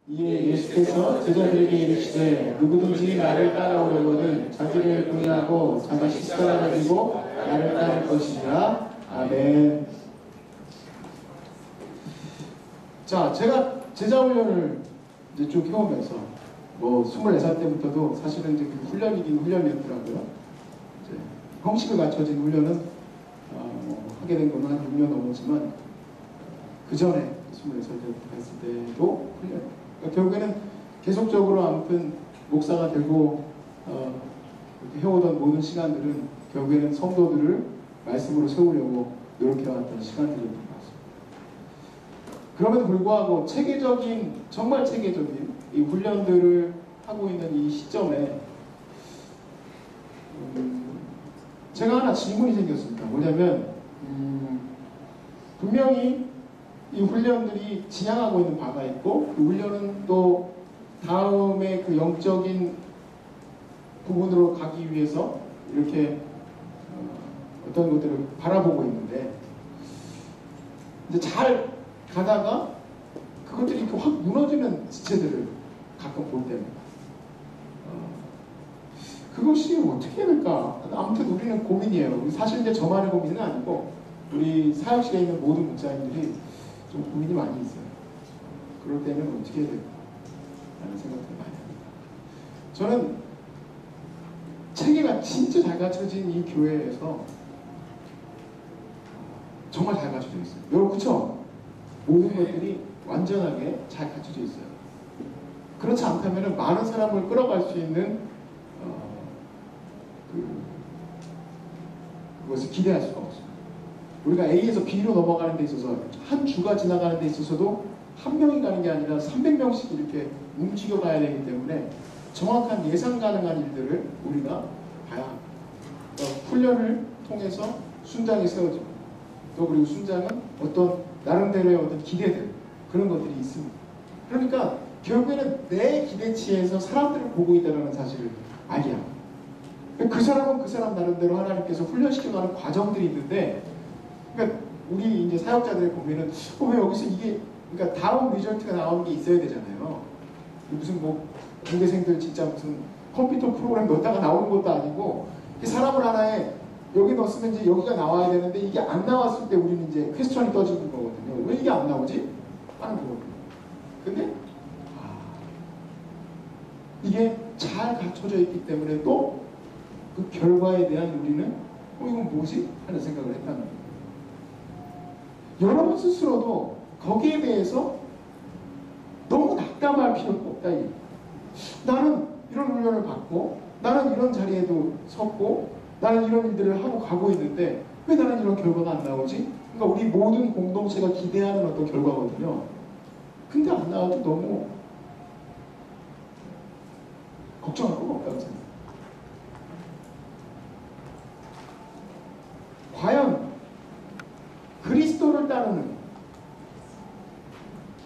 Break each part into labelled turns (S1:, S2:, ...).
S1: 이에 예수께서 제자들에게 이르시되 누구든지 나를 따라오려거든 자기를 부인하고 자기 십자가를 가지고 나를 따를 것이니라. 아멘. 자, 제가 제자훈련을 이제 쭉 해오면서 24살 때부터도 사실은 이제 그 훈련이긴 훈련이었더라고요. 이제 형식을 갖춰진 훈련은 하게 된 거는 한 6년 넘었지만 그 전에 24살 때부터 했을 때도 훈련. 그러니까 결국에는 계속적으로 아무튼 목사가 되고 이렇게 해오던 모든 시간들은 결국에는 성도들을 말씀으로 세우려고 노력해왔던 시간들이었던 것 같습니다. 그럼에도 불구하고 체계적인, 정말 체계적인 이 훈련들을 하고 있는 이 시점에 제가 하나 질문이 생겼습니다. 뭐냐면 분명히 이 훈련들이 지향하고 있는 바가 있고 그 훈련은 또 다음에 그 영적인 부분으로 가기 위해서 이렇게 어떤 것들을 바라보고 있는데 이제 잘 가다가 그것들이 이렇게 확 무너지는 지체들을 가끔 볼 때는 그것이 어떻게 해야 될까? 아무튼 우리는 고민이에요. 사실 이제 저만의 고민은 아니고 우리 사역실에 있는 모든 목사님들이 좀 고민이 많이 있어요. 그럴 때는 어떻게 해야 될까? 라는 생각을 많이 합니다. 저는 체계가 진짜 잘 갖춰진 이 교회에서 정말 잘 갖춰져 있어요. 여러분 그쵸? 모든 것들이 완전하게 잘 갖춰져 있어요. 그렇지 않다면 많은 사람을 끌어갈 수 있는 그것을 기대할 수가 없어요. 우리가 A에서 B로 넘어가는 데 있어서 한 주가 지나가는 데 있어서도 한 명이 가는 게 아니라 300명씩 이렇게 움직여 가야 되기 때문에 정확한 예상 가능한 일들을 우리가 봐야 합니다. 훈련을 통해서 순장이 세워지고 또 그리고 순장은 어떤 나름대로의 어떤 기대들 그런 것들이 있습니다. 그러니까 결국에는 내 기대치에서 사람들을 보고 있다는 사실을 알게 합니다. 그 사람은 그 사람 나름대로 하나님께서 훈련시켜가는 과정들이 있는데 그러니까 우리 이제 사역자들의 보면은 왜 여기서 이게 그러니까 다음 리절트가 나오는 게 있어야 되잖아요. 무슨 공대생들 진짜 무슨 컴퓨터 프로그램 넣다가 나오는 것도 아니고 사람을 하나에 여기 넣었으면 이제 여기가 나와야 되는데 이게 안 나왔을 때 우리는 이제 퀘스천이 떠지는 거거든요. 왜 이게 안 나오지? 하는 거거든요. 근데 이게 잘 갖춰져 있기 때문에 또 그 결과에 대한 우리는 이건 뭐지? 하는 생각을 했다는 거예요. 여러분 스스로도 거기에 대해서 너무 낙담할 필요가 없다. 나는 이런 훈련을 받고 나는 이런 자리에도 섰고 나는 이런 일들을 하고 가고 있는데 왜 나는 이런 결과가 안 나오지? 그러니까 우리 모든 공동체가 기대하는 어떤 결과거든요. 근데 안 나와도 너무 걱정할 거 없다고 생각해요. 과연 그리스도를 따르는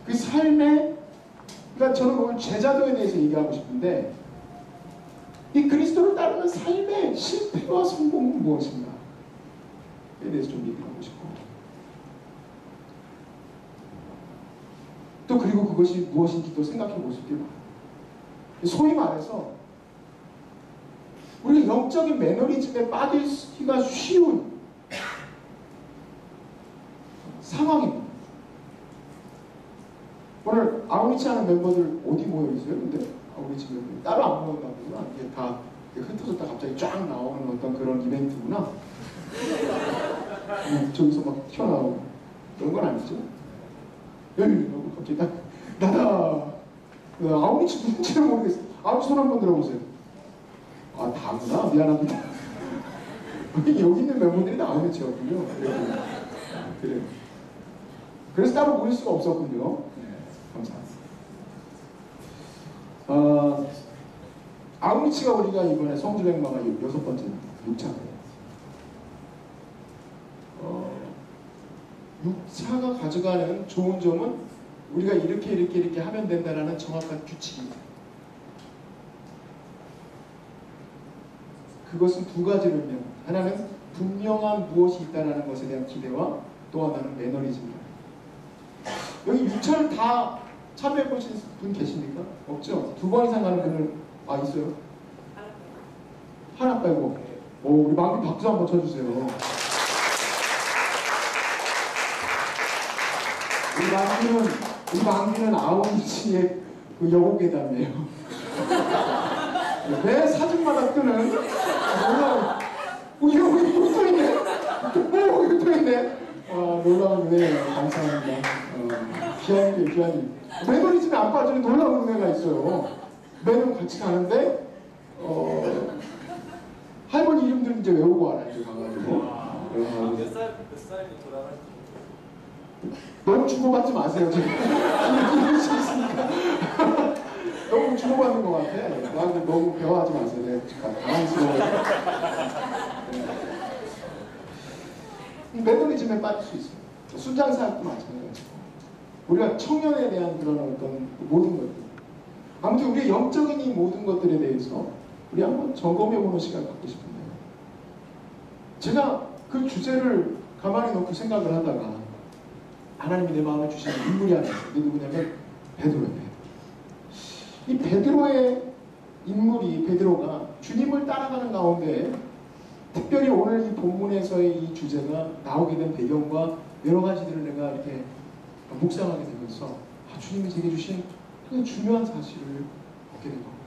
S1: 그 삶의 그러니까 저는 오늘 제자도에 대해서 얘기하고 싶은데 이 그리스도를 따르는 삶의 실패와 성공은 무엇인가에 대해서 좀 얘기하고 싶고 또 그리고 그것이 무엇인지 또 생각해 볼 수 있게 바랍니다. 소위 말해서 우리가 영적인 매너리즘에 빠지기가 쉬운 상황입니다. 오늘 아우리치 하는 멤버들 어디 모여있어요? 근데 아우리치 멤버들 따로 안 모였나 보구나. 이게 다 흩어졌다 갑자기 쫙 나오는 어떤 그런 이벤트구나. 저기서 막 튀어나오고 그런 건 아니죠? 여기 갑자기 딱 나다. 아우리치 누군지는 모르겠어요. 아우리치 손 한번 들어보세요. 아 다구나. 미안합니다. 여기 있는 멤버들이 다 아우리치였군요. 그래요. 그래서 따로 모일 수가 없었군요. 네, 감사합니다. 아우리치가 우리가 이번에 성주백마가 6번째 6차예요. 6차가 가져가는 좋은 점은 우리가 이렇게 하면 된다라는 정확한 규칙입니다. 그것은 두 가지를 의미합니다. 하나는 분명한 무엇이 있다는 것에 대한 기대와 또 하나는 매너리즘입니다. 여기 6차를 다 참여해 보신 분 계십니까? 없죠? 2번 이상 가는 분은 있어요? 하나 빼고. 우리 막내 박수 한번 쳐주세요. 우리 막내는 아우지의 그 여고괴담이에요. 매 사진마다 뜨는 놀라운 이거 또 있네. 이거 또 있네. 놀라운 은혜예요. 감사합니다. 귀한 매너리즘에 안 빠지는 놀라운 은혜가 있어요. 매는 같이 가는데 할머니 이름들 이제 외우고 와라 이제 가가지고.
S2: 몇 살부터 돌아가는지.
S1: 너무 주고받지 마세요 지금. 이럴 수 있으니까. 너무 주고받는 것 같아. 나한테 너무 배워하지 마세요. 내가 당황스러워요. 매너리즘에 빠질 수 있어요. 순장사역도 마찬가지고. 우리가 청년에 대한 그런 어떤 모든 것들. 아무튼 우리의 영적인 이 모든 것들에 대해서 우리 한번 점검해보는 시간 갖고 싶은데요. 제가 그 주제를 가만히 놓고 생각을 하다가 하나님이 내 마음에 주신 인물이 하나 있어요. 그게 누구냐면 베드로예요. 이 베드로의 인물이 베드로가 주님을 따라가는 가운데 특별히 오늘 이 본문에서의 이 주제가 나오게 된 배경과 여러 가지들을 내가 이렇게 묵상하게 되면서 주님이 제게 주신 그 중요한 사실을 얻게 된 겁니다.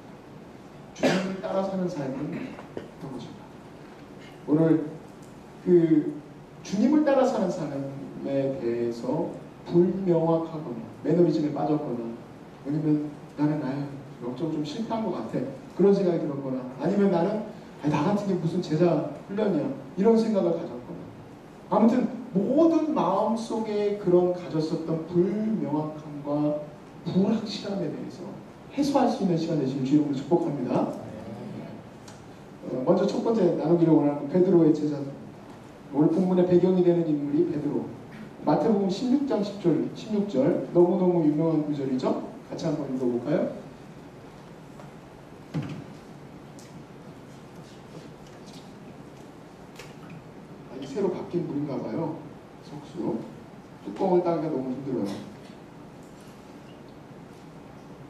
S1: 주님을 따라 사는 삶은 어떤 것인가? 오늘 그 주님을 따라 사는 삶에 대해서 불명확하거나 매너리즘에 빠졌거나 아니면 나는 영적으로 좀 실패한 것 같아 그런 생각이 들었거나 아니면 나는 나 같은 게 무슨 제자 훈련이야 이런 생각을 가졌거나 아무튼 모든 마음속에 그런 가졌었던 불명확함과 불확실함에 대해서 해소할 수 있는 시간 되시길 주님으로 축복합니다. 먼저 첫 번째 나누기를 원하는 베드로의 제자 오늘 본문의 배경이 되는 인물이 베드로. 마태복음 16장 10절 16절 너무너무 유명한 구절이죠. 같이 한번 읽어볼까요? 새로 바뀐 물인가 봐요. 석수. 뚜껑을 따기가 너무 힘들어요.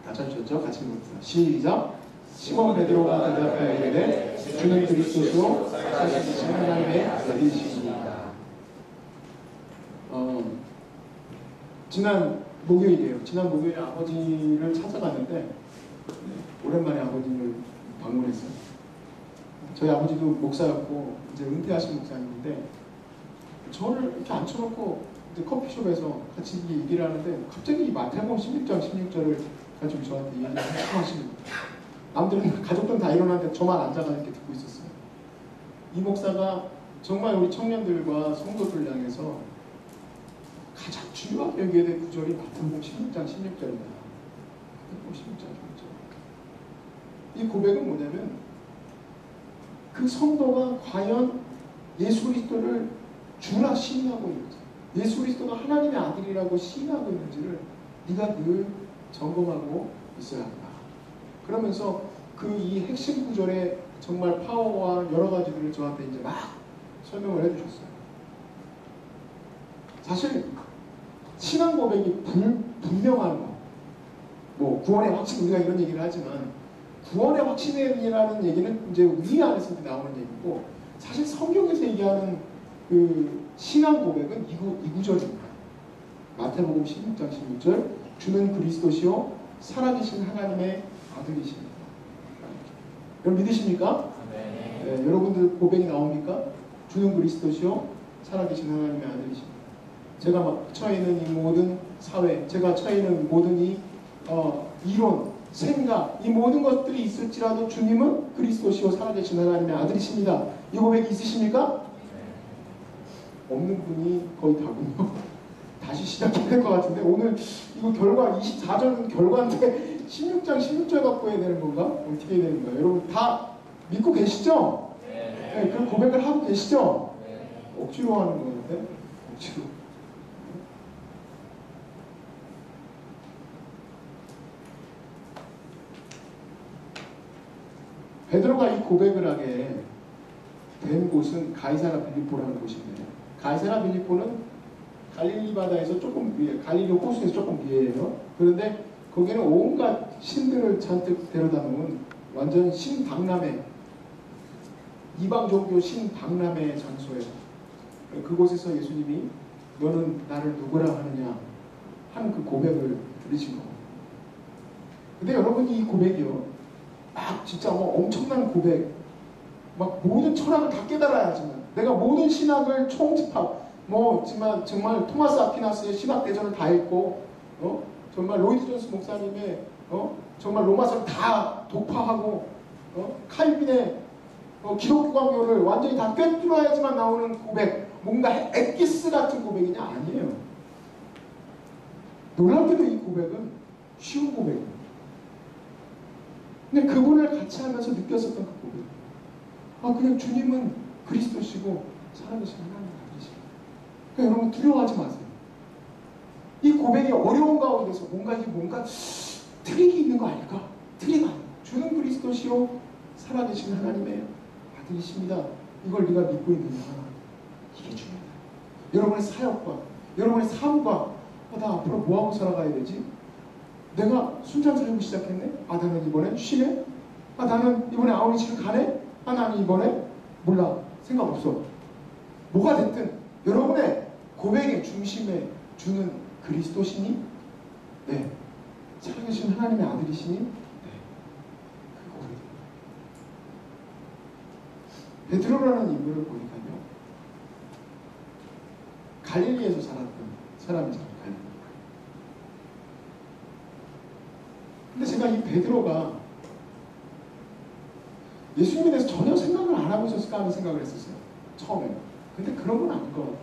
S1: 다 찾으셨죠? 같이 읽읍시다. 시작! 시몬 베드로가 대답하여 이르되 주는 그리스도시요 살아계신 하나님의 아들이시니이다. 지난 목요일이에요. 지난 목요일에 아버지를 찾아갔는데 오랜만에 아버지를 방문했어요. 저희 아버지도 목사였고 이제 은퇴하신 목사님인데 저를 이렇게 앉혀놓고 이제 커피숍에서 같이 얘기를 하는데 갑자기 마태복음 16장 16절을 가지고 저한테 얘기를 하시는 거예요. 남들은 가족들은 다 일어났는데 저만 앉아가 이렇게 듣고 있었어요. 이 목사가 정말 우리 청년들과 성도들 향해서 가장 중요하게 여겨야 될 구절이 마태복음 16장 16절입니다. 마태복음 16장 16절. 이 고백은 뭐냐면 그 성도가 과연 예수 그리스도를 주라 시인하고 있는지 예수 그리스도가 하나님의 아들이라고 시인하고 있는지를 네가 늘 점검하고 있어야 한다. 그러면서 그 이 핵심 구절의 정말 파워와 여러 가지들을 저한테 이제 막 설명을 해주셨어요. 사실 신앙 고백이 분명한 거, 뭐 구원의 확신 우리가 이런 얘기를 하지만 구원의 확신이라는 얘기는 이제 위 안에서 나오는 얘기고 사실 성경에서 얘기하는 그 신앙 고백은 이 구절입니다. 마태복음 16장 16절 주는 그리스도시요 살아계신 하나님의 아들이십니다. 여러분 믿으십니까? 네, 여러분들 고백이 나옵니까? 주는 그리스도시요 살아계신 하나님의 아들이십니다. 제가 막 처해 있는 이 모든 사회, 제가 처해 있는 모든 이 이론, 생각, 이 모든 것들이 있을지라도 주님은 그리스도시요 살아계신 하나님의 아들이십니다. 이 고백이 있으십니까? 없는 분이 거의 다군요. 다시 시작해야 될 것 같은데 오늘 이거 결과 24절은 결과인데 16장 16절 갖고 해야 되는 건가? 어떻게 해야 되는 거예요? 여러분 다 믿고 계시죠? 네, 그 고백을 하고 계시죠? 억지로 하는 거는데 억지로. 베드로가 이 고백을 하게 된 곳은 가이사라 빌립보라는 곳인데 가이사라 빌립보는 갈릴리 바다에서 조금 위에, 갈릴리 호수에서 조금 위에예요. 그런데 거기는 온갖 신들을 잔뜩 데려다 놓은 완전 신박람회, 이방 종교 신박람회 장소예요. 그곳에서 예수님이 너는 나를 누구라 하느냐 하는 그 고백을 들으신 겁니다. 근데 여러분, 이 고백이요, 막 진짜 뭐 엄청난 고백, 막 모든 철학을 다 깨달아야지만, 내가 모든 신학을 총집합, 뭐 정말 토마스 아퀴나스의 신학 대전을 다 읽고, 정말 로이드 존스 목사님의 정말 로마서를 다 독파하고, 칼빈의 기독교관교를 완전히 다 꿰뚫어야지만 나오는 고백, 뭔가 엑기스 같은 고백이냐? 아니에요. 놀랍게도 이 고백은 쉬운 고백이에요. 근데 그분을 같이 하면서 느꼈었던 그 고백, 그냥 주님은 그리스도시고 살아계신 하나님 아니시고, 그러니까 여러분 두려워하지 마세요. 이 고백이 어려운 가운데서 뭔가 트릭이 있는 거 아닐까? 트릭 아니에요. 주는 그리스도시요 살아계신 하나님의 아들이십니다. 이걸 네가 믿고 있느냐? 이게 중요하다. 여러분의 사역과 여러분의 삶과, 나 앞으로 뭐하고 살아가야 되지? 내가 순장 살고 시작했네? 나는 이번에 쉬네? 나는 이번에 아우리치를 가네? 나는 이번에 몰라. 생각 없어. 뭐가 됐든 여러분의 고백의 중심에 주는 그리스도시니? 네. 살아계신 하나님의 아들이시니? 네. 그 고백. 베드로라는 인물을 보니까요, 갈릴리에서 살았던 사람이잖아요. 근데 제가 이 베드로가 예수님에 대해서 전혀 생각을 안 하고 있었을까 하는 생각을 했었어요. 처음에. 근데 그런 건 아닌 것 같아요.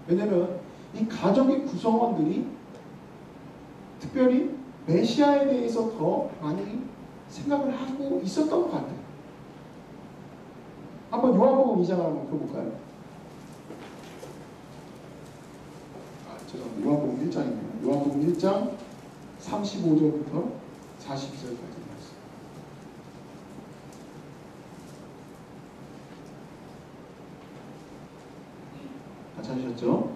S1: 왜냐면 이 가족의 구성원들이 특별히 메시아에 대해서 더 많이 생각을 하고 있었던 것 같아요. 한번 요한복음 2장을 한번 펴볼까요? 죄송합니다. 요한복음 1장입니다. 요한복음 1장 35절부터 42절까지 말씀. 다 찾으셨죠?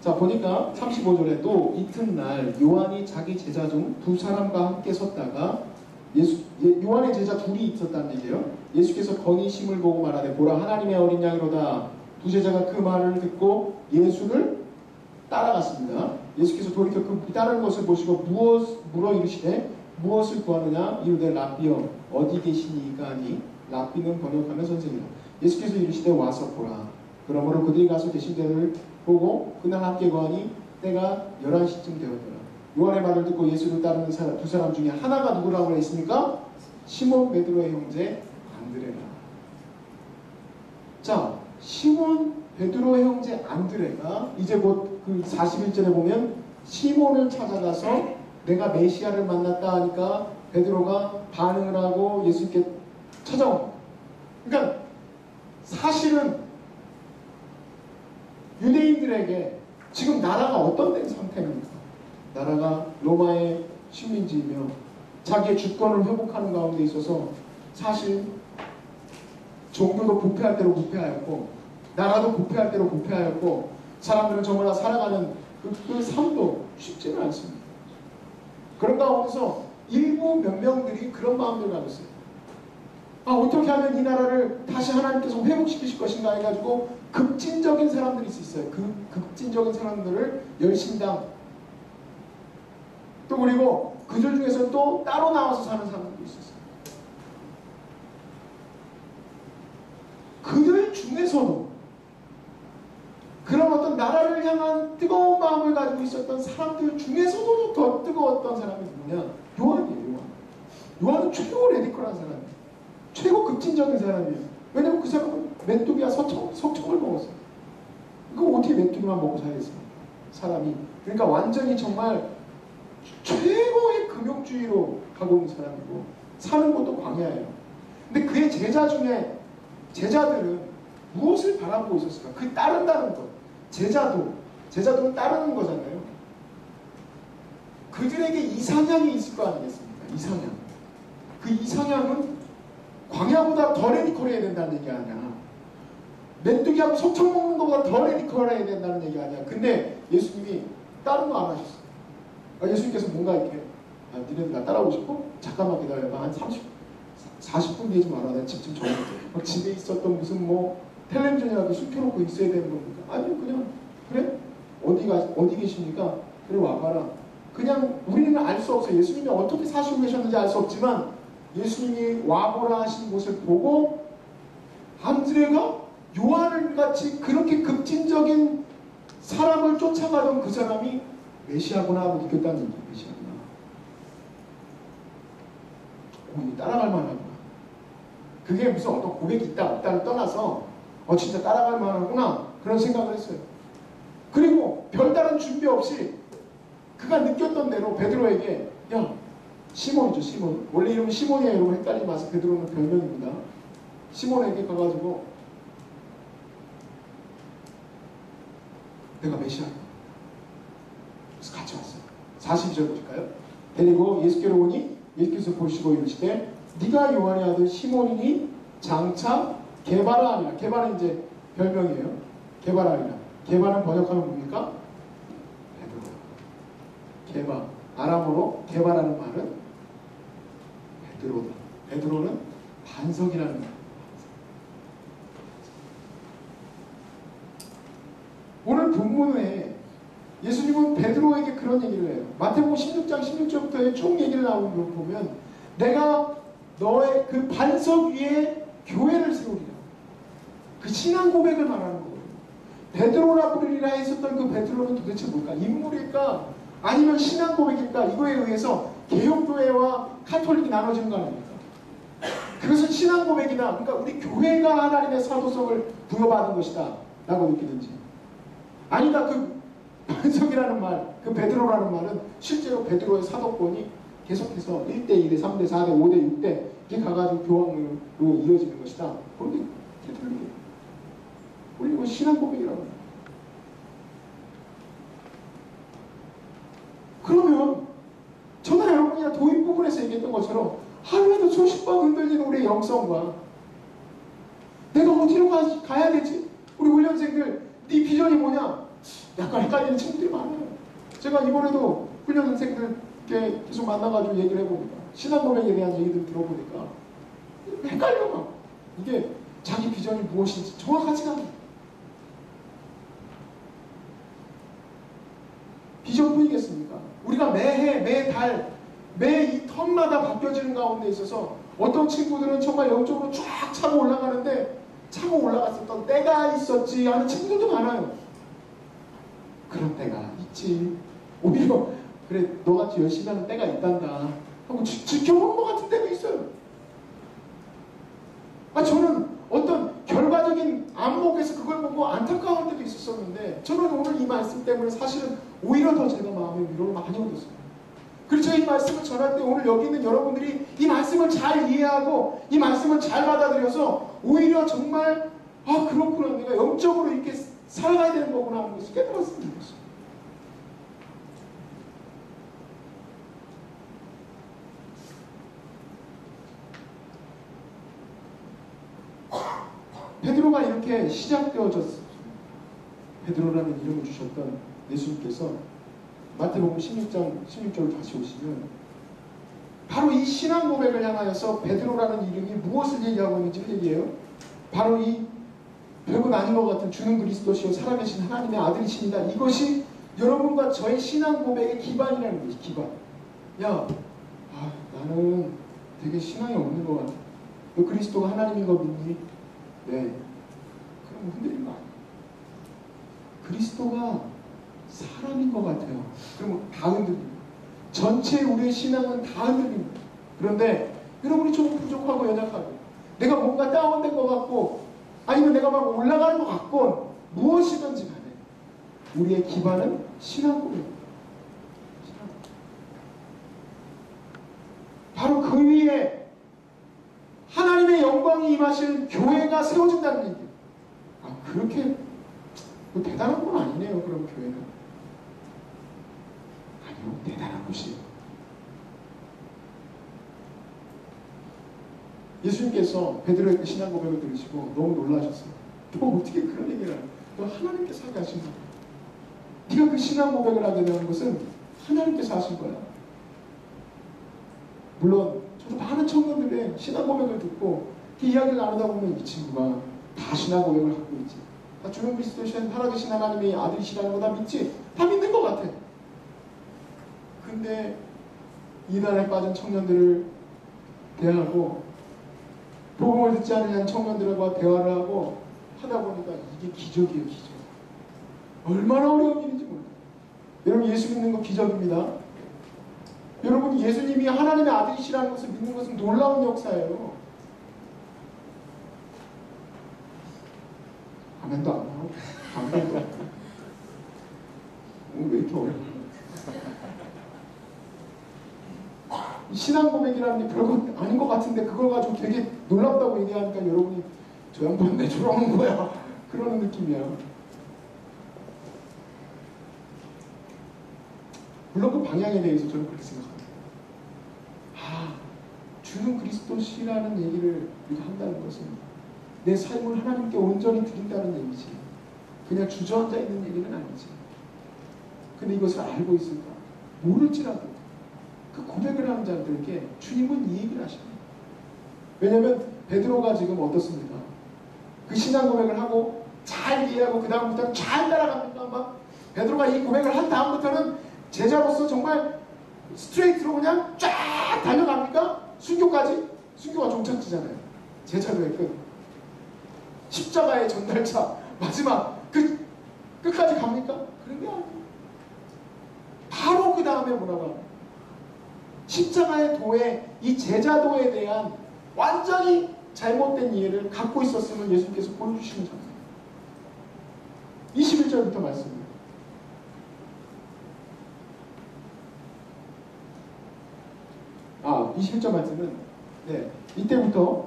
S1: 자, 보니까 35절에 또 이튿날 요한이 자기 제자 중 두 사람과 함께 섰다가 요한의 제자 둘이 있었다는 얘기예요. 예수께서 건의심을 보고 말하되 보라 하나님의 어린 양이로다. 두 제자가 그 말을 듣고 예수를 따라갔습니다. 예수께서 돌이켜 그 따르는 것을 보시고 물어 이르시되 무엇을 구하느냐? 이르되 랍비여 어디 계시니까 하니, 랍비는 번역하면 선생이라. 예수께서 이르시되 와서 보라. 그러므로 그들이 가서 계신 데를 보고 그날 함께 거하니 때가 11시쯤 되었더라. 요한의 말을 듣고 예수를 따르는 두 사람 중에 하나가 누구라고 했습니까? 시몬 베드로의 형제 안드레라. 자, 시몬 베드로의 형제 안드레가 이제 곧 그 41절에 보면 시몬을 찾아가서 내가 메시아를 만났다 하니까 베드로가 반응을 하고 예수님께 찾아옵니다. 그러니까 사실은 유대인들에게 지금 나라가 어떤 된 상태입니까? 나라가 로마의 식민지이며 자기의 주권을 회복하는 가운데 있어서 사실 종교도 부패할 대로 부패하였고 나라도 부패할 대로 부패하였고 사람들은 정말 살아가는 그 삶도 쉽지는 않습니다. 그런 가운데서 일부 몇 명들이 그런 마음들을 가졌어요. 어떻게 하면 이 나라를 다시 하나님께서 회복시키실 것인가 해가지고 급진적인 사람들이 있어요. 그 급진적인 사람들을 열심당, 또 그리고 그들 중에서 또 따로 나와서 사는 사람들도 있었어요. 그들 중에서도 그런 어떤 나라를 향한 뜨거운 마음을 가지고 있었던 사람들 중에서도 더 뜨거웠던 사람이 누구냐? 요한이에요. 요한은 최고 레디컬한 사람이에요. 최고 급진적인 사람이에요. 왜냐면 그 사람은 메뚜기와 석청을 먹었어요. 그거 어떻게 메뚜기만 먹고 살겠습니까? 사람이. 그러니까 완전히 정말 최고의 금욕주의로 가고 있는 사람이고 사는 것도 광야예요. 근데 그의 제자 중에 제자들은 무엇을 바라보고 있었을까? 그 따른다는 것. 제자들은 따르는 거잖아요. 그들에게 이상향이 있을 거 아니겠습니까? 이상향. 그 이상향은 광야보다 더 레디컬해야 된다는 얘기 아니야. 메뚜기하고 석청 먹는 것보다 더 레디컬해야 된다는 얘기 아니야. 근데 예수님이 다른 거 안 하셨어요. 예수님께서 뭔가 이렇게 아, 니네들 나 따라오고 싶어? 잠깐만 기다려봐. 한 40분 뒤에 좀 와라. 내가 집 좀 정할게. 막 집에 있었던 무슨 뭐 텔레비전이라도 숨겨놓고 있어야 되는 겁니까? 아니요, 그냥 그래? 어디 계십니까? 그래 와봐라. 그냥 우리는 알 수 없어요. 예수님이 어떻게 사시고 계셨는지 알 수 없지만 예수님이 와보라 하신 곳을 보고 안드레가 요한을 같이 그렇게 급진적인 사람을 쫓아가던 그 사람이 메시아구나 하고 느꼈다는 얘기예요. 메시아구나. 따라갈 만하구나. 그게 무슨 어떤 고백이 있다 없다를 떠나서 진짜 따라갈 만하구나 그런 생각을 했어요. 그리고 별다른 준비 없이 그가 느꼈던 대로 베드로에게 야 시몬이죠. 시몬. 원래 이름은 시몬이에요. 여러분 헷갈리지 마세요. 베드로는 별명입니다. 시몬에게 가가지고 내가 메시아다. 그래서 같이 왔어요. 42절 보실까요? 데리고 예수께로 오니 예수께서 보시고 이르시되 네가 요한의 아들 시몬이니 장차 게바라 하리라. 게바는 이제 별명이에요. 게바라 하리라. 게바는 번역하면 뭡니까? 베드로. 게바. 아람어로 게바라는 말은 베드로다. 베드로는 반석이라는 말. 오늘 본문에 예수님은 베드로에게 그런 얘기를 해요. 마태복음 16장 16절부터의 총 얘기를 나오는 걸 보면 내가 너의 그 반석 위에 교회를 세우리라. 그 신앙 고백을 말하는 거거든요. 베드로라 부르리라 했었던 그 베드로는 도대체 뭘까? 인물일까? 아니면 신앙 고백일까? 이거에 의해서 개혁교회와 카톨릭이 나눠지는 거 아닙니까? 그것은 신앙 고백이다. 그러니까 우리 교회가 하나님의 사도성을 부여받은 것이다 라고 느끼는지, 아니다 그 반석이라는 말, 그 베드로라는 말은 실제로 베드로의 사도권이 계속해서 1대 2대 3대 4대 5대 6대 이렇게 가가지고 교황으로 이어지는 것이다. 그런데 캐톨릭이 우리 이거 신앙 고백이라고 합니다. 그러면 저는 여러분이나 도입 부분에서 얘기했던 것처럼 하루에도 수십 번 흔들리는 우리의 영성과 내가 어디로 가야 되지? 우리 훈련생들 네 비전이 뭐냐? 약간 헷갈리는 친구들이 많아요. 제가 이번에도 훈련생들께 계속 만나가지고 얘기를 해봅니다. 신앙 고백에 대한 얘기들 들어보니까 헷갈려 막. 이게 자기 비전이 무엇인지 정확하지가 않아요. 비전뿐이겠습니까? 우리가 매해, 매달, 매 이 턴마다 바뀌어지는 가운데 있어서 어떤 친구들은 정말 영적으로 쫙 차고 올라가는데 차고 올라갔었던 때가 있었지 하는 친구들도 많아요. 그런 때가 있지. 오히려 그래 너같이 열심히 하는 때가 있단다 하고 지켜보는 것 같은 때도 있어요. 저는 어떤 결과적인 안목에서 그걸 보고 안타까울 때도 있었었는데 저는 오늘 이 말씀 때문에 사실은 오히려 더 제가 마음의 위로를 많이 얻었어요. 그리고 제가 이 말씀을 전할 때 오늘 여기 있는 여러분들이 이 말씀을 잘 이해하고 이 말씀을 잘 받아들여서 오히려 정말 그렇구나, 내가 영적으로 이렇게 살아가야 되는 거구나 하는 것을 깨달았으면 좋겠어요. 베드로가 이렇게 시작되어졌습니다. 베드로라는 이름을 주셨던 예수님께서 마태복음 16장 16절을 다시 오시면 바로 이 신앙 고백을 향하여서 베드로라는 이름이 무엇을 얘기하고 있는지를 얘기해요. 바로 이 별것 아닌 것 같은 주는 그리스도시요 살아계신 하나님의 아들이십니다. 이것이 여러분과 저의 신앙 고백의 기반이라는 것이 기반. 나는 되게 신앙이 없는 것 같아. 너 그리스도가 하나님인 거 믿니? 네. 그럼 흔들리는 거 아니에요. 그리스도가 사람인 것 같아요. 그러면 다 흔들립니다. 전체 우리의 신앙은 다 흔들립니다. 그런데 여러분이 조금 부족하고 연약하고 내가 뭔가 다운된 것 같고 아니면 내가 막 올라가는 것 같건 무엇이든지 간에 우리의 기반은 신앙 고백입니다. 바로 그 위에 하나님의 영광이 임하실 교회가 세워진다는 얘기예요. 그렇게 대단한 건 아니네요. 그럼 교회는 아니요, 대단한 것이에요. 예수님께서 베드로의 그 신앙 고백을 들으시고 너무 놀라셨어요. 너 어떻게 그런 얘기를 하냐? 너 하나님께서 하게 하신 거야. 네가 그 신앙 고백을 하게 되는 것은 하나님께서 하신 거야. 물론 저도 많은 청년들의 신앙 고백을 듣고 그 이야기를 나누다 보면 이 친구가 다 신앙 고백을 하고 있지. 다 주는 그리스도신 살아계신 하나님의 아들이시라는 거 다 믿지? 다 믿는 것 같아. 근데 이단에 빠진 청년들을 대하고 복음을 듣지 않는 청년들과 대화를 하고 하다 보니까 이게 기적이에요, 기적. 얼마나 어려운 일인지 몰라요. 여러분, 예수 믿는 거 기적입니다. 여러분, 예수님이 하나님의 아들이시라는 것을 믿는 것은 놀라운 역사예요. 아멘도 안 나오고 아멘도 안 나오고 오늘 왜 이렇게 어려워? 신앙 고백이라는 게 별거 아닌 것 같은데 그걸 가지고 되게 놀랍다고 얘기하니까 여러분이 저 양반 내 저러는 거야 그러는 느낌이야. 물론 그 방향에 대해서 저는 그렇게 생각합니다. 주는 그리스도시라는 얘기를 우리가 한다는 것은 내 삶을 하나님께 온전히 드린다는 얘기지. 그냥 주저앉아 있는 얘기는 아니지. 근데 이것을 알고 있을까? 모를지라도 그 고백을 하는 자들에게 주님은 이 얘기를 하십니다. 왜냐하면 베드로가 지금 어떻습니까? 그 신앙 고백을 하고 잘 이해하고 그 다음부터는 잘 따라갑니까? 막 베드로가 이 고백을 한 다음부터는 제자로서 정말 스트레이트로 그냥 쫙 달려갑니까? 순교까지? 순교가 종착지잖아요. 제자도의 끝. 십자가의 전달차 마지막 끝까지 갑니까? 그런 게 아니에요. 바로 그 다음에 뭐라고 합니까? 십자가의 도에 이 제자도에 대한 완전히 잘못된 이해를 갖고 있었음을 예수님께서 보여주시는 장면. 21절부터 말씀입니다. 아, 21절 말씀은 네, 이때부터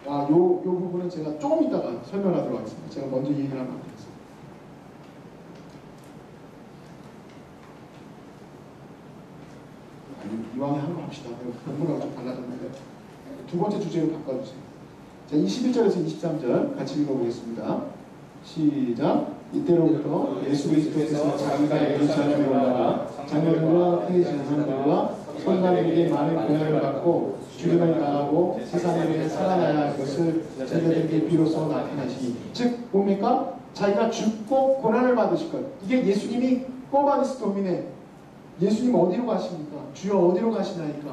S1: 요 부분은 제가 조금 이따가 설명하도록 하겠습니다. 제가 먼저 얘기를 하면 안 되겠습니다. 이왕에 한번 합시다. 본문하고 좀 달라졌는데 두 번째 주제로 바꿔주세요. 자, 21절에서 23절 같이 읽어보겠습니다. 시작. 이때로부터 예수 그리스도께서 자기가 예루살렘에 올라가 장로들과 회의진 사람들과 선관들에게 많은 고난을 받고 죽임을 당하고 세상에 살아나야 할 것을 제자들에게 비로소 나타나시니, 즉 뭡니까? 자기가 죽고 고난을 받으실 것. 이게 예수님이 꼬바니스 도미네, 예수님 어디로 가십니까? 주여 어디로 가시나이까?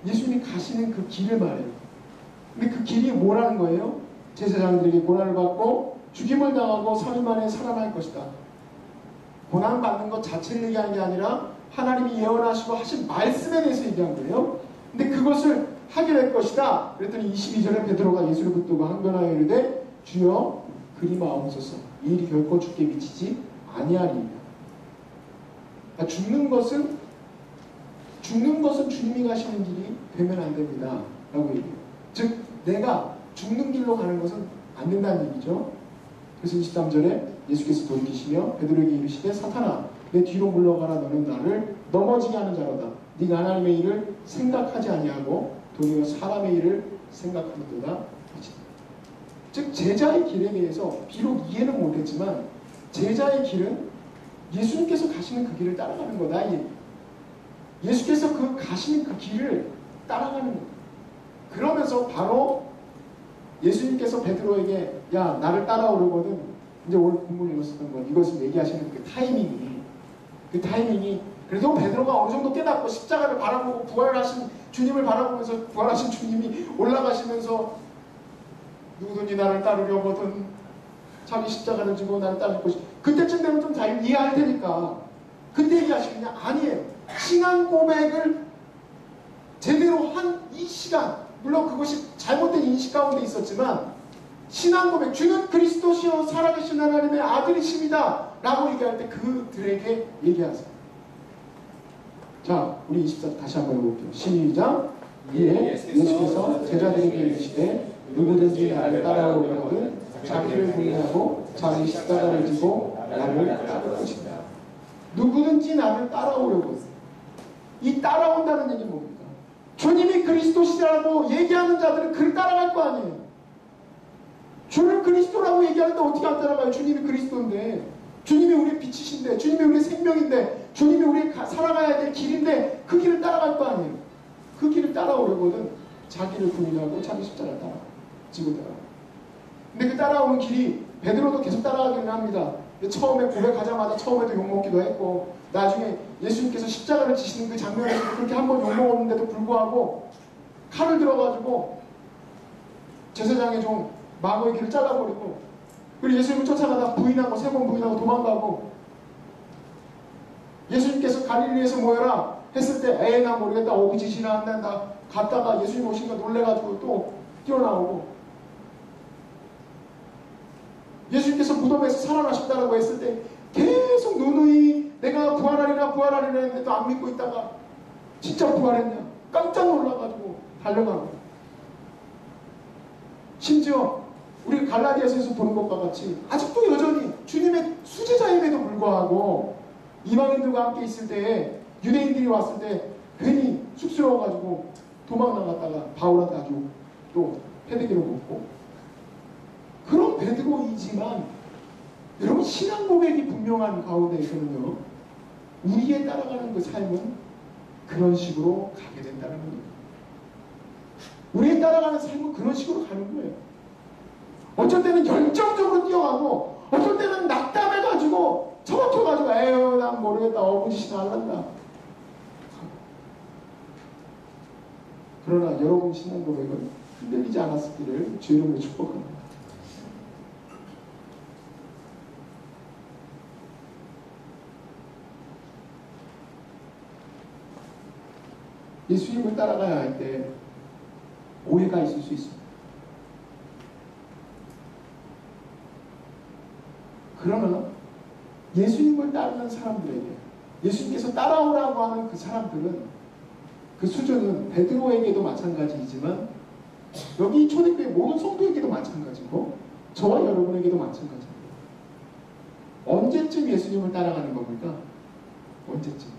S1: 예수님이 가시는 그 길을 말해요. 근데 그 길이 뭐라는 거예요? 제사장들에게 고난을 받고 죽임을 당하고 3일 만에 살아날 것이다. 고난받는 것 자체를 얘기하는 게 아니라 하나님이 예언하시고 하신 말씀에 대해서 얘기한 거예요. 근데 그것을 하게 될 것이다. 그랬더니 22절에 베드로가 예수를 붙들고 항변하여 이르되 주여 그리 마옵소서. 이 일이 결코 죽게 미치지 아니하리이다. 그러니까 죽는 것은 주님이 가시는 길이 되면 안 됩니다. 라고 얘기해요. 즉 내가 죽는 길로 가는 것은 안 된다는 얘기죠. 그래서 23절에 예수께서 돌이키시며 베드로에게 이르시되 사탄아 내 뒤로 물러가라. 너는 나를 넘어지게 하는 자로다. 네가 하나님의 일을 생각하지 아니하고 도리어 사람의 일을 생각하는도다. 즉 제자의 길에 대해서 비록 이해는 못했지만 제자의 길은 예수님께서 가시는 그 길을 따라가는 거다. 예수께서 가시는 그 길을 따라가는 거다. 그러면서 바로 예수님께서 베드로에게 야 나를 따라오려거든. 이제 오늘 본문 읽었었던 건 이것을 얘기하시는 그 타이밍이 그래도 베드로가 어느 정도 깨닫고 십자가를 바라보고 부활하신 주님을 바라보면서 부활하신 주님이 올라가시면서 누구든지 나를 따르려거든 자기 십자가를 지고 나를 따를 것이, 그때쯤 되면 좀 잘 이해할 테니까 그때 얘기하시느냐? 아니에요. 신앙 고백을 제대로 한 이 시간, 물론 그것이 잘못된 인식 가운데 있었지만 신앙 고백, 주는 그리스도시요 살아계신 하나님의 아들이십니다 라고 얘기할 때 그들에게 얘기하세요. 자, 우리 24절 다시 한번 해볼게요. 시작. 이에 예수께서 제자들에게 이르시되 누구든지 나를 따라오려거든 자기를 부인하고 자기 십자가를 지고 나를 따를 것이다. 누구든지 나를 따라오려거든. 이 따라온다는 얘기는 뭡니까? 주님이 그리스도시라고 얘기하는 자들은 그를 따라갈 거 아니에요. 주를 그리스도라고 얘기하는데 어떻게 안 따라가요? 주님이 그리스도인데, 주님이 우리의 빛이신데, 주님이 우리의 생명인데 주님이 우리 살아가야 될 길인데 그 길을 따라갈 거 아니에요. 그 길을 따라오려거든 자기를 부인하고 자기 십자가를 지고 따라가. 근데 그 따라오는 길이 베드로도 계속 따라가기는 합니다. 처음에 고백하자마자 처음에도 욕먹기도 했고 나중에 예수님께서 십자가를 지시는 그 장면에서 그렇게 한 번 욕먹었는데도 불구하고 칼을 들어가지고 제사장의 종 마고의 길을 잘라버리고 그리고 예수님을 쫓아가다 부인하고 세 번 부인하고 도망가고 예수님께서 갈릴리에서 모여라 했을 때 에이 나 모르겠다 오기지시나 안 난다 갔다가 예수님 오신 거 놀래가지고 또 뛰어나오고 예수님께서 무덤에서 살아나셨다라고 했을 때 계속 누누이 내가 부활하리라 했는데 또 안 믿고 있다가 진짜 부활했냐 깜짝 놀라가지고 달려가고 심지어 우리 갈라디아서에서 보는 것과 같이 아직도 여전히 주님의 수제자임에도 불구하고 이방인들과 함께 있을 때에 유대인들이 왔을 때 괜히 쑥스러워가지고 도망나갔다가 바울한테 아주 또 패대기로 먹고 그런 베드로이지만 여러분 신앙 고백이 분명한 가운데에서는요 우리의 따라가는 그 삶은 그런 식으로 가게 된다는 겁니다. 우리의 따라가는 삶은 그런 식으로 가는 거예요. 어쩔 때는 열정적으로 뛰어가고 어쩔 때는 낙담해가지고 처박혀가지고 에휴 난 모르겠다 어부지시 나간다. 그러나 여러분 신앙 고백은 흔들리지 않았기를 주의 이름으로 축복합니다. 예수님을 따라가야 할 때 오해가 있을 수 있습니다. 그러나 예수님을 따르는 사람들에게 예수님께서 따라오라고 하는 그 사람들은 그 수준은 베드로에게도 마찬가지이지만 여기 초대교회 모든 성도에게도 마찬가지고 저와 여러분에게도 마찬가지입니다. 언제쯤 예수님을 따라가는 겁니까? 언제쯤?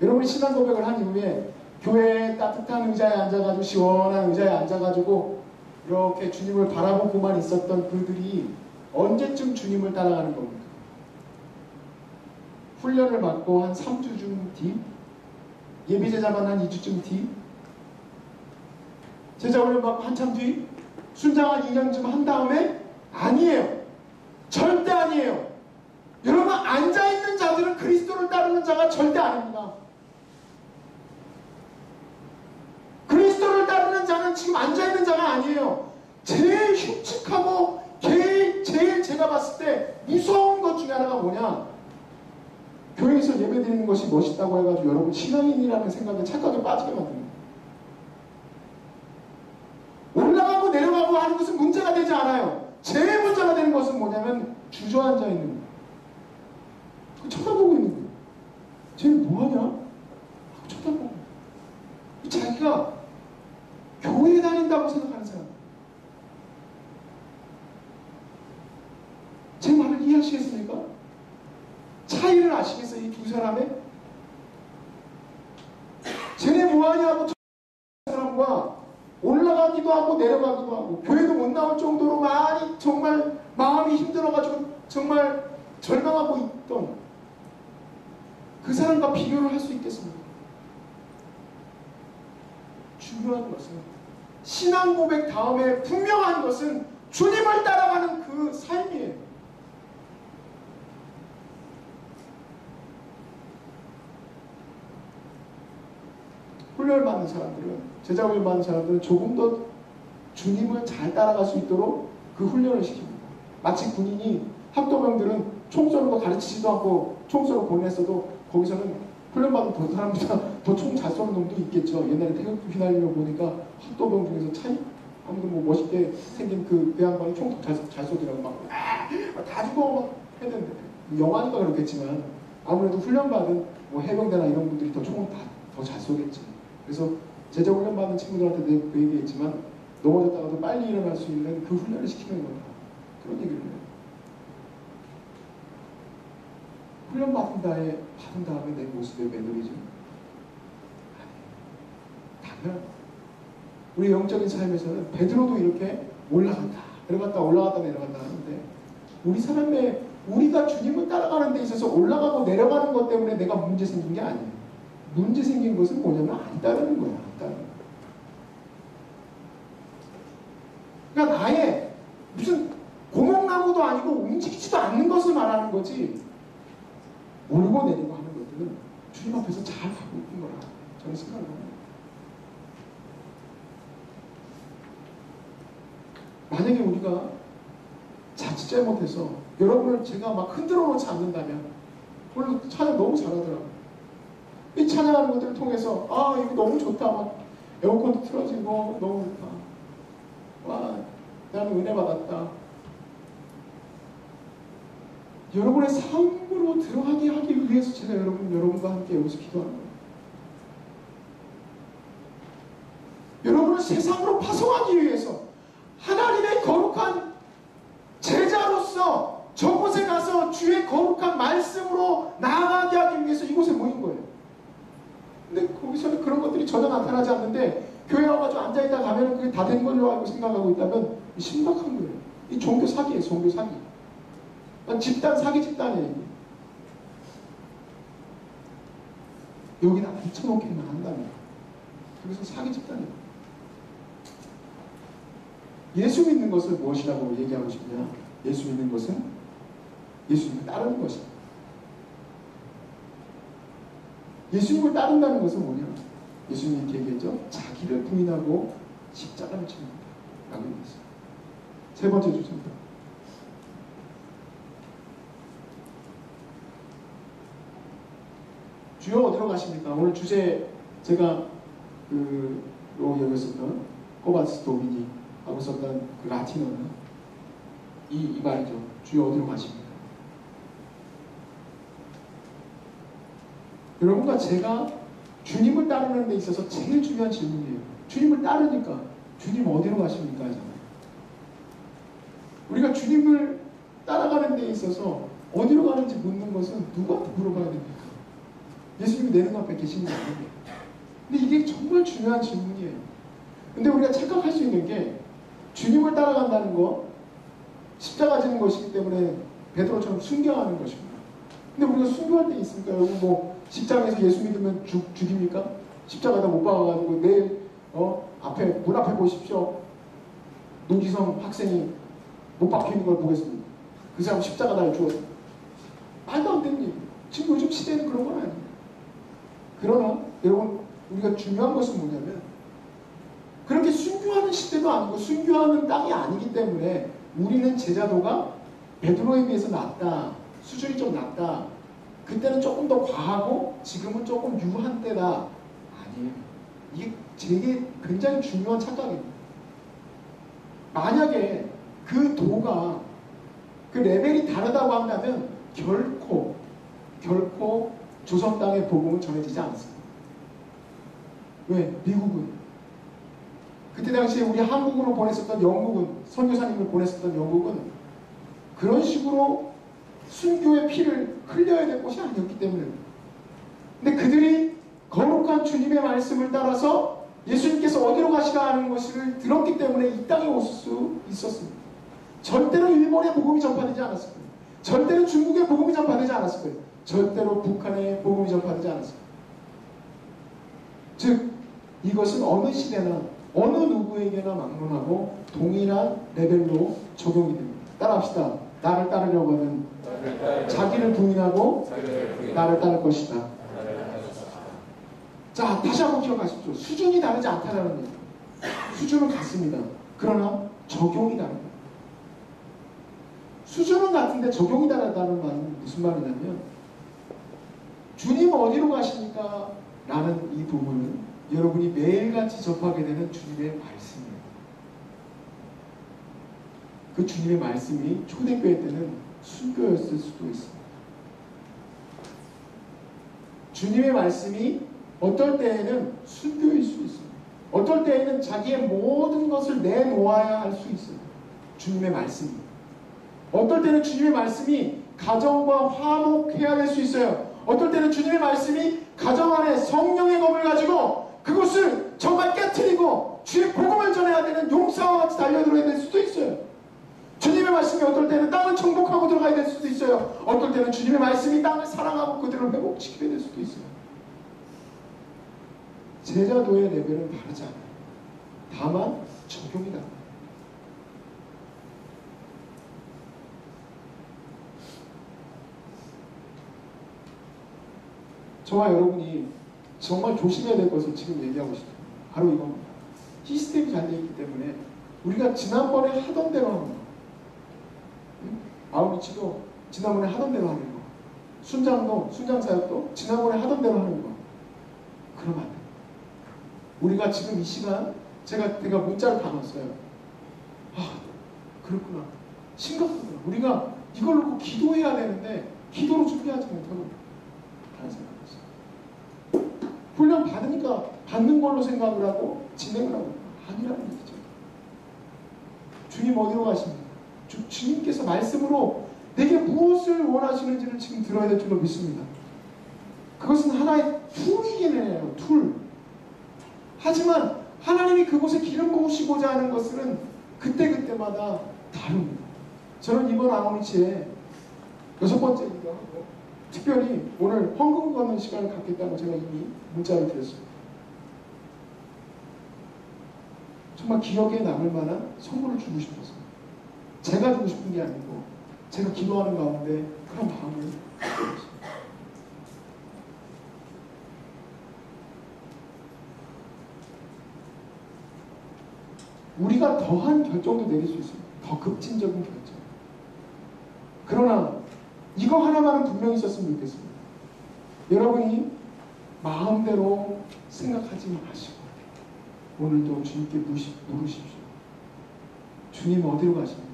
S1: 여러분이 신앙 고백을 한 이후에 교회에 따뜻한 의자에 앉아가지고 시원한 의자에 앉아가지고 이렇게 주님을 바라보고만 있었던 그들이 언제쯤 주님을 따라가는 겁니까? 훈련을 받고 한 3주쯤 뒤? 예비제자만 한 2주쯤 뒤? 제자훈련 받고 한참 뒤? 순장한 2년쯤 한 다음에? 아니에요. 절대 아니에요. 여러분 앉아있는 자들은 그리스도를 따르는 자가 절대 아닙니다. 그리스도를 따르는 자는 지금 앉아있는 자가 아니에요. 제일 흉측하고 제일 제가 봤을 때 무서운 것 중에 하나가 뭐냐? 교회에서 예배드리는 것이 멋있다고 해가지고 여러분 신앙인이라는 생각에 착각에 빠지게 만듭니다. 올라가고 내려가고 하는 것은 문제가 되지 않아요. 제일 문제가 되는 것은 뭐냐면 주저앉아 있는 거예요. 쳐다보고 있는 거예요. 쟤는 뭐하냐? 하고 쳐다보고 자기가 교회 다닌다고 생각하는 사람. 제 말을 이해하시겠습니까? 차이를 아시겠어요? 이 두 사람의? 쟤네 뭐하냐고 사람과 올라가기도 하고 내려가기도 하고 교회도 못 나올 정도로 많이 정말 마음이 힘들어가지고 정말 절망하고 있던 그 사람과 비교를 할 수 있겠습니까? 중요한 것은 신앙 고백 다음에 분명한 것은 주님을 따라가는 그 삶이에요. 훈련을 받는 사람들은 제자 훈련 받는 사람들은 조금 더 주님을 잘 따라갈 수 있도록 그 훈련을 시킵니다. 마치 군인이 학도병들은 총 쏘는 거 가르치지도 않고 총 쏘러 보냈어도 거기서는 훈련받은 사람보다 더 총 잘 쏘는 놈도 있겠죠. 옛날에 태극기 휘날리며 보니까 학도병 중에서 차이 아무도 뭐 멋있게 생긴 그 양반이 총 잘 쏘더라고 막 다 죽어 막 했는데 영화니까 그렇겠지만 아무래도 훈련받은 뭐 해병대나 이런 분들이 더 총을 더 잘 쏘겠지. 그래서 제자 훈련 받는 친구들한테 내가 그 얘기했지만 넘어졌다가도 빨리 일어날 수 있는 그 훈련을 시키는 거다. 그런 얘기를 해요. 훈련 받은 다음에 내 모습에 매너리즘? 당연. 우리 영적인 삶에서는 베드로도 이렇게 올라간다, 내려갔다, 올라갔다, 내려갔다 하는데 우리 삶의 우리가 주님을 따라가는 데 있어서 올라가고 내려가는 것 때문에 내가 문제 생긴 게 아니에요. 문제 생긴 것은 뭐냐면 안 따르는 거야. 안 따르는 거야. 그러니까 아예 무슨 고목나무도 아니고 움직이지도 않는 것을 말하는 거지, 오르고 내리고 하는 것들은 주님 앞에서 잘 가고 있는 거라 저는 생각합니다. 만약에 우리가 자칫 잘못해서 여러분을 제가 막 흔들어 놓지 않는다면, 오늘 찬양 너무 잘하더라고요. 이 찬양하는 것들을 통해서 아 이거 너무 좋다, 막 에어컨도 틀어지고 너무 좋다, 와 나는 은혜 받았다. 여러분의 삶으로 들어가게 하기 위해서 제가 여러분과 함께 여기서 기도하는 거예요. 여러분을 세상으로 파송하기 위해서 하나님의 거룩한 제자로서 저곳에 가서 주의 거룩한 말씀으로 나아가게 하기 위해서 이곳에 모인 거예요. 근데 거기서는 그런 것들이 전혀 나타나지 않는데, 교회 와가지고 앉아있다 가면 그게 다 된 걸로 알고 생각하고 있다면 심각한 거예요. 이 종교 사기예요. 종교 사기. 집단 사기 집단이에요. 여기다 앉혀놓기만 한다면 그래서 사기 집단이에요. 예수 믿는 것을 무엇이라고 얘기하고 싶냐? 예수 믿는 것은 예수님을 따르는 것이다. 예수님을 따른다는 것은 뭐냐? 예수님이 이렇게 얘기했죠. 자기를 부인하고 십자가를 지는 거다 라고 얘기했어요. 세 번째 주제입니다. 주여 어디로 가십니까? 오늘 주제 제가 여기였었던 꼬바스 도미니 하고 썼던 그 라틴어는 이 말이죠. 주여 어디로 가십니까? 여러분과 제가 주님을 따르는 데 있어서 제일 중요한 질문이에요. 주님을 따르니까 주님 어디로 가십니까? 하잖아요. 우리가 주님을 따라가는 데 있어서 어디로 가는지 묻는 것은 누구한테 물어봐야 됩니까? 예수님이 내 눈앞에 계시는 게 아니에요. 근데 이게 정말 중요한 질문이에요. 근데 우리가 착각할 수 있는 게, 주님을 따라간다는 거 십자가 지는 것이기 때문에 베드로처럼 순교하는 것입니다. 근데 우리가 순교할 때 있습니까? 여러분 뭐 직장에서 예수 믿으면 죽입니까? 십자가에다 못 박아가지고 내일 앞에 문 앞에 보십시오. 노지성 학생이 못 박히는 걸 보겠습니다. 그 사람 십자가다를 주었습니다. 말도 안 되는 얘기예요. 지금 요즘 시대는 그런 건 아니에요. 그러나 여러분, 우리가 중요한 것은 뭐냐면, 그렇게 순교하는 시대도 아니고 순교하는 땅이 아니기 때문에 우리는 제자도가 베드로에 비해서 낮다, 수준이 좀 낮다, 그때는 조금 더 과하고 지금은 조금 유한 때다, 아니에요. 이게 되게 굉장히 중요한 착각입니다. 만약에 그 도가, 그 레벨이 다르다고 한다면 결코 조선 땅의 복음은 전해지지 않습니다. 왜? 미국은, 그때 당시에 우리 한국으로 보냈었던 영국은, 선교사님을 보냈었던 영국은 그런 식으로 순교의 피를 흘려야 될 것이 아니었기 때문에. 근데 그들이 거룩한 주님의 말씀을 따라서 예수님께서 어디로 가시라 하는 것을 들었기 때문에 이 땅에 올 수 있었습니다. 절대로 일본의 복음이 전파되지 않았을 거예요. 절대로 중국의 복음이 전파되지 않았을 거예요. 절대로 북한의 복음이 전파되지 않았을 거예요. 즉 이것은 어느 시대나 어느 누구에게나 막론하고 동일한 레벨로 적용이 됩니다. 따라합시다. 나를 따르려고 하면 자기를 부인하고 나를 따를 것이다. 자, 다시 한번 기억하십시오. 수준이 다르지 않다는 얘기예요. 수준은 같습니다. 그러나 적용이 다릅니다. 수준은 같은데 적용이 다르다는 말은 무슨 말이냐면, 주님 어디로 가십니까? 라는 이 부분은 여러분이 매일같이 접하게 되는 주님의 말씀이에요. 그 주님의 말씀이 초대교회 때는 순교였을 수도 있습니다. 주님의 말씀이 어떨 때에는 순교일 수 있습니다. 어떨 때에는 자기의 모든 것을 내놓아야 할 수 있어요. 주님의 말씀이. 어떨 때는 주님의 말씀이 가정과 화목해야 될 수 있어요. 어떨 때는 주님의 말씀이 가정 안에 성령의 검을 가지고 그것을 정말 깨트리고 주의 복음을 전해야 되는 용사와 같이 달려들어야 될 수도 있어요. 주님의 말씀이 어떨 때는 땅을 정복하고 들어가야 될 수도 있어요. 어떨 때는 주님의 말씀이 땅을 사랑하고 그들을 회복시키게 될 수도 있어요. 제자도의 레벨은 다르지 않아요. 다만 적용이 달라요. 저와 여러분이 정말 조심해야 될 것을 지금 얘기하고 싶어요. 바로 이겁니다. 시스템이 잘 되어 있기 때문에 우리가 지난번에 하던 대로 하는 거, 아우리치도 지난번에 하던 대로 하는 거, 순장사역도 지난번에 하던 대로 하는 거, 그러면 안 돼요. 우리가 지금 이 시간 제가 문자를 다 넣었어요. 아, 그렇구나. 심각하구나. 우리가 이걸 놓고 기도해야 되는데 기도로 준비하지 못하고 라는 생각을 했어요. 훈련 받으니까 받는 걸로 생각을 하고 진행을 하고 아니라는 얘기죠. 주님 어디로 가십니까? 주님께서 말씀으로 내게 무엇을 원하시는지를 지금 들어야 될 줄로 믿습니다. 그것은 하나의 툴이긴 해요. 툴. 하지만 하나님이 그곳에 기름 부으시고자 하는 것은 그때그때마다 다릅니다. 저는 이번 아우리치에 6번째이기도 하고 특별히 오늘 헌금 걷는 시간을 갖겠다고 제가 이미 문자를 드렸습니다. 정말 기억에 남을 만한 선물을 주고 싶어서 제가 주고 싶은 게 아니고 제가 기도하는 가운데 그런 마음을 갖고 있습니다. 우리가 더한 결정도 내릴 수 있습니다. 더 급진적인 결정. 그러나 이거 하나만은 분명히 있었으면 좋겠습니다. 여러분이 마음대로 생각하지 마시고 오늘도 주님께 물으십시오. 주님 어디로 가십니까?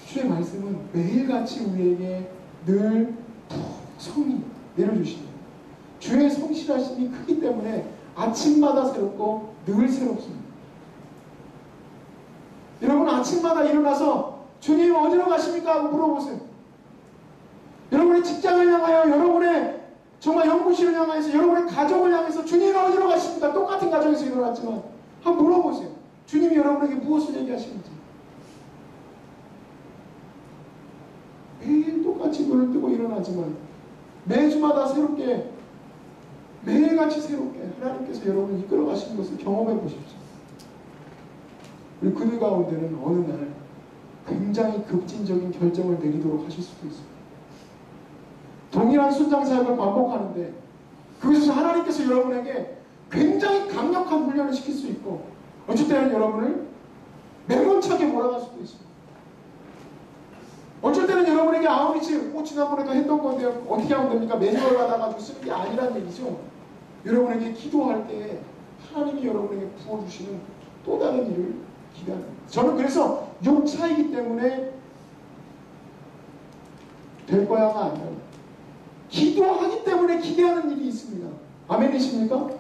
S1: 주의 말씀은 매일같이 우리에게 늘 풍성히 내려주십니다. 주의 성실하심이 크기 때문에 아침마다 새롭고 늘 새롭습니다. 여러분 아침마다 일어나서 주님 어디로 가십니까? 하고 물어보세요. 여러분의 직장을 향하여 여러분의 정말 연구실을 향해서 여러분의 가족을 향해서 주님 어디로 가십니까? 똑같은 가정에서 일어났지만 한번 물어보세요. 주님이 여러분에게 무엇을 얘기하시는지. 매일 똑같이 눈을 뜨고 일어나지만 매주마다 새롭게 매일같이 새롭게 하나님께서 여러분을 이끌어 가시는 것을 경험해 보십시오. 그리고 그들 가운데는 어느 날 굉장히 급진적인 결정을 내리도록 하실 수도 있습니다. 동일한 순장 사역을 반복하는데 그것에서 하나님께서 여러분에게 굉장히 강력한 훈련을 시킬 수 있고 어쩔 때는 여러분을 매몰차게 몰아갈 수도 있습니다. 어쩔 때는 여러분에게 아우리치 지난번에도 했던 건데 어떻게 하면 됩니까? 매뉴얼 받아가지고 쓰는 게 아니란 얘기죠. 여러분에게 기도할 때 하나님이 여러분에게 부어주시는 또 다른 일을 기대합니다. 저는 그래서 욕차이기 때문에 될 거야가 아니라 기도하기 때문에 기대하는 일이 있습니다. 아멘이십니까?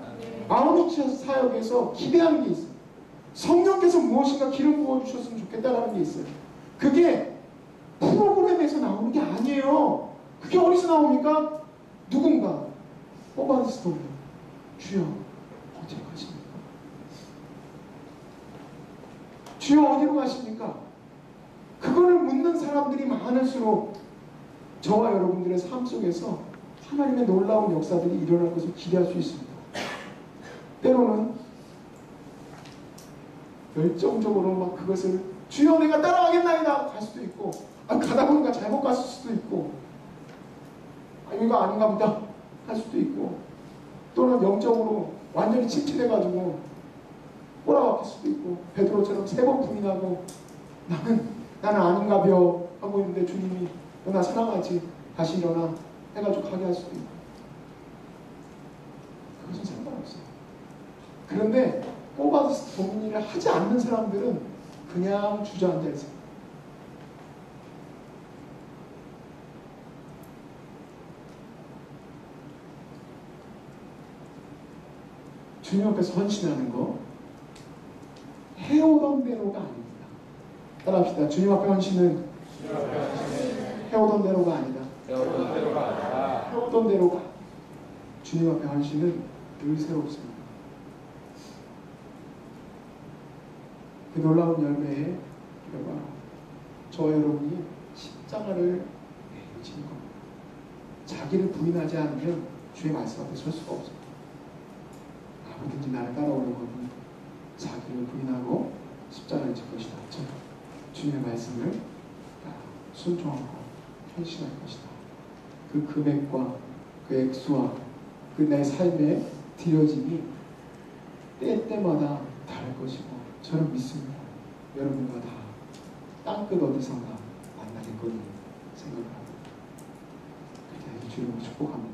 S1: 아우리치 사역에서 기대하는 게 있어요. 성령께서 무엇인가 기름 부어주셨으면 좋겠다라는 게 있어요. 그게 프로그램에서 나오는 게 아니에요. 그게 어디서 나옵니까? 누군가 뽑아냈을 때 주여 어디로 가십니까? 주여 어디로 가십니까? 그거를 묻는 사람들이 많을수록 저와 여러분들의 삶 속에서 하나님의 놀라운 역사들이 일어날 것을 기대할 수 있습니다. 때로는 열정적으로 막 그것을 주여 내가 따라가겠나이다 갈 수도 있고 가다 보니까 잘못 갔을 수도 있고 이거 아닌가 보다 할 수도 있고 또는 영적으로 완전히 침체돼가지고 꼬라박힐 수도 있고 베드로처럼 3번 분이 나고 나는 아닌가벼 하고 있는데 주님이 너 나 사랑하지 다시 일어나 해가지고 가게 할 수도 있고 그것은 상관없어요. 그런데 뽑아서 돕는 일을 하지 않는 사람들은 그냥 주저앉아 있어요. 주님 앞에서 헌신하는 거 해오던 대로가 아닙니다. 따라합시다. 주님 앞에 헌신은 해오던 대로가 아니다. 해오던 대로가 주님 앞에 헌신은 늘 새롭습니다. 그 놀라운 열매의 결과 저와 여러분이 십자가를 자기를 부인하지 않으면 주의 말씀 앞에 설 수가 없어요. 아무든지 나를 따라오려거든 자기를 부인하고 십자가를 질 것이다. 주님의 말씀을 순종하고 헌신할 것이다. 그 금액과 그 액수와 그 내 삶의 드려짐이 때때마다 다를 것이고 저는 믿습니다. 여러분과 다 땅끝 어디선가 만나겠거니 생각을 합니다. 그렇게 주님을 축복합니다.